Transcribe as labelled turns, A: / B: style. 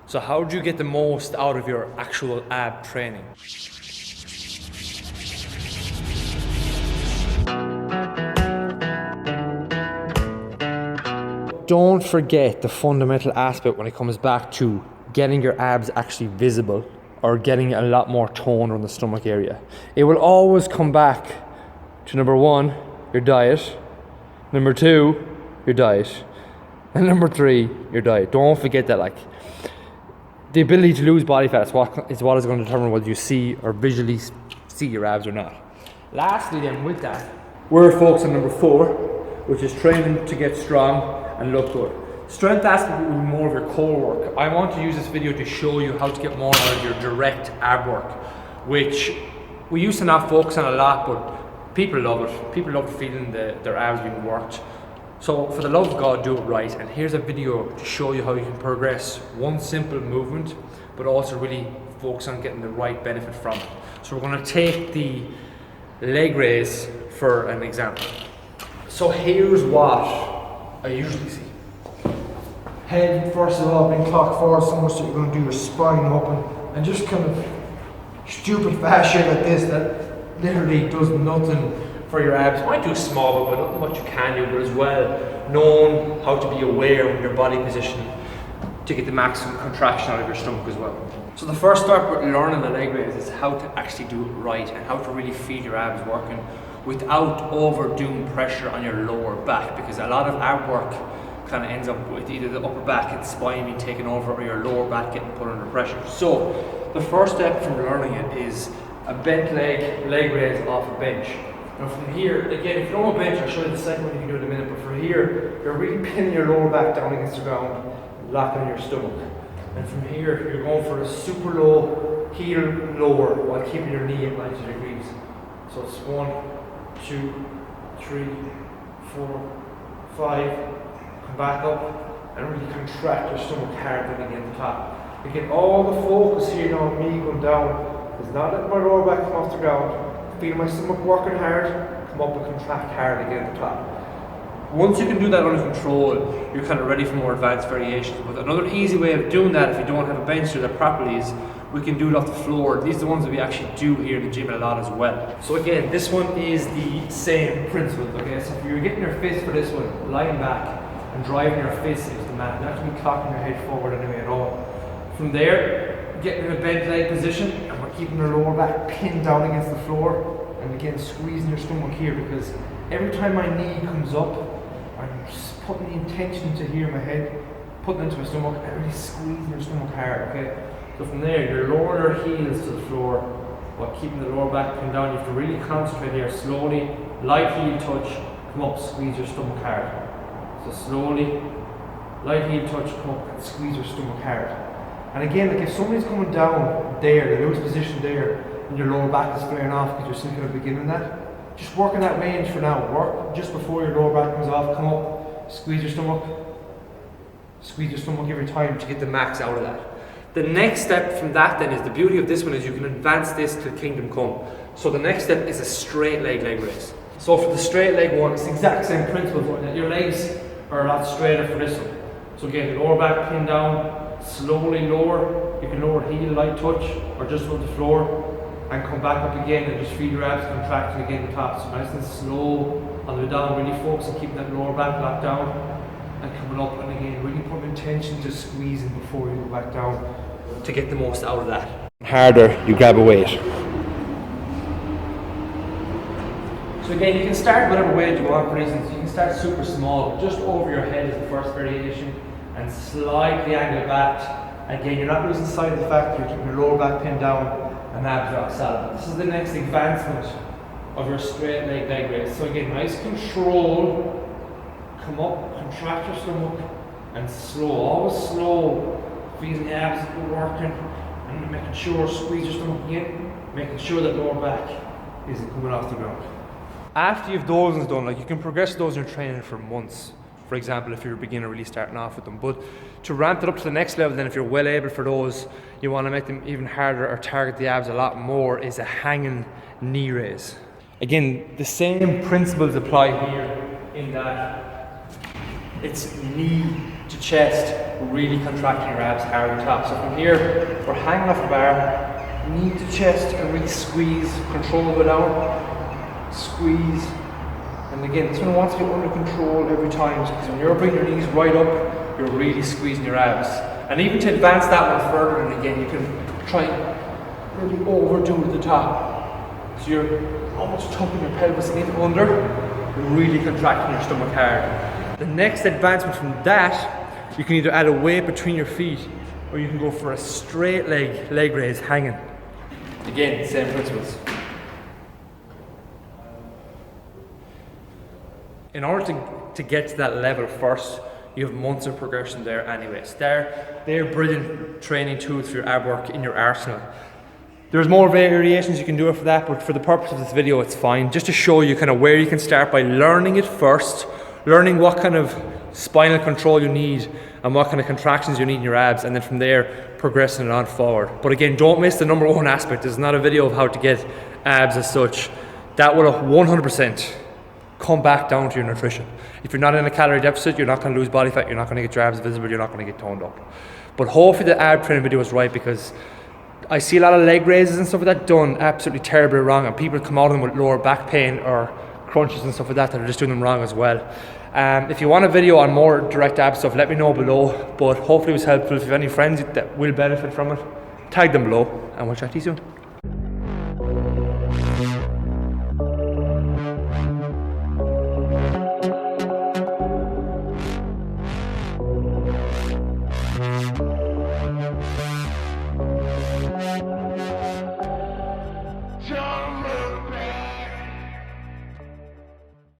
A: So how do you get the most out of your actual ab training? Don't forget the fundamental aspect when it comes back to getting your abs actually visible or getting a lot more tone on the stomach area. It will always come back to number one, your diet, number two, your diet, and number three, your diet. Don't forget that, like, the ability to lose body fat is what is going to determine whether you see or visually see your abs or not. Lastly then, with that, we're focused on number four, which is training to get strong and look good. Strength aspect will be more of your core work. I want to use this video to show you how to get more out of your direct ab work, which we used to not focus on a lot, but people love it. People love feeling their abs being worked. So for the love of God, do it right. And here's a video to show you how you can progress one simple movement, but also really focus on getting the right benefit from it. So we're going to take the leg raise for an example. So here's what I usually see. Head first of all being cocked forward so much that you're going to do your spine open, and just kind of stupid fast shit like this that literally does nothing for your abs. You might do small, but not much you can do, but as well knowing how to be aware of your body position to get the maximum contraction out of your stomach as well. So the first step with learning the leg raise is how to actually do it right and how to really feel your abs working without overdoing pressure on your lower back, because a lot of ab work kind of ends up with either the upper back and spine being taken over or your lower back getting put under pressure. So the first step from learning it is a bent leg raise off a bench. Now from here, again, if you don't have a bench, I'll show you the second one you can do in a minute, but from here, you're really pinning your lower back down against the ground, locking on your stomach. And from here, you're going for a super low, heel lower, while keeping your knee at 90 degrees. So it's 1, 2, 3, 4, 5, come back up, and really contract your stomach hard when you get to the top. Again, all the focus here now on me going down is not letting my lower back come off the ground, feeling my stomach working hard, come up and contract hard again at the top. Once you can do that under control, you're kind of ready for more advanced variations. But another easy way of doing that, if you don't have a bench to do that properly, is we can do it off the floor. These are the ones that we actually do here in the gym a lot as well. So again, this one is the same principle. Okay, so if you're getting your fist for this one, lying back and driving your fist into the mat, not to be cocking your head forward anyway at all. From there, getting in a bent leg position, and we're keeping your lower back pinned down against the floor, and again squeezing your stomach here, because every time my knee comes up, I'm just putting the intention to here in my head, putting it into my stomach, and really squeezing your stomach hard, okay? So from there, you're lowering your heels to the floor while keeping the lower back pinned down. You have to really concentrate here. Slowly, light heel touch, come up, squeeze your stomach hard. So slowly, light heel touch, come up and squeeze your stomach hard. And again, like if somebody's coming down there, the loose position there, and your lower back is flaring off because you're still kind of beginning that, just work in that range for now. Work just before your lower back comes off, come up, squeeze your stomach every time to get the max out of that. The next step from that then is, the beauty of this one is you can advance this to kingdom come. So the next step is a straight leg raise. So for the straight leg one, it's the exact same principle. Your legs are a lot straighter for this one. So again, lower back pinned down, slowly lower. You can lower heel, light touch, or just on the floor, and come back up again and just feel your abs contracting again at the top. So nice and slow on the way down, really focus on keeping that lower back locked down and coming up, and again really put intention to squeezing before you go back down to get the most out of that. Harder, you grab a weight. So again, you can start whatever weight you want for instance. You can start super small, just over your head is the first variation, and slightly angle it back. Again, you're not losing sight of the fact that you're keeping your lower back pinned down and abs rock solid. This is the next advancement of your straight leg raise. So again, nice control, come up, contract your stomach, and slow, always slow, feeling the abs working, and making sure, squeeze your stomach again, making sure that lower back isn't coming off the ground. After you've those ones done, like you can progress those in your training for months. For example, if you're a beginner really starting off with them. But to ramp it up to the next level, then if you're well able for those, you want to make them even harder or target the abs a lot more, is a hanging knee raise. Again, the same principles apply here in that it's knee to chest, really contracting your abs hard at the top. So from here, we're hanging off the bar, knee to chest, and really squeeze, control it down, squeeze. And again, this one wants to be under control every time, because when you're bringing your knees right up, you're really squeezing your abs. And even to advance that one further, and again, you can try and really overdo it at the top. So you're almost tucking your pelvis in under, really contracting your stomach hard. The next advancement from that, you can either add a weight between your feet, or you can go for a straight leg raise hanging. Again, same principles. In order to get to that level first, you have months of progression there anyways. They're brilliant training tools for your ab work in your arsenal. There's more variations you can do it for that, but for the purpose of this video, it's fine. Just to show you kind of where you can start by learning it first, learning what kind of spinal control you need and what kind of contractions you need in your abs, and then from there, progressing it on forward. But again, don't miss the number one aspect. This is not a video of how to get abs as such. That will 100% come back down to your nutrition. If you're not in a calorie deficit, you're not going to lose body fat, you're not going to get your abs visible, you're not going to get toned up. But hopefully the ab training video was right, because I see a lot of leg raises and stuff like that done absolutely terribly wrong, and people come out of them with lower back pain or crunches and stuff like that are just doing them wrong as well. If you want a video on more direct ab stuff, let me know below, but hopefully it was helpful. If you have any friends that will benefit from it, tag them below, and we'll chat to you soon.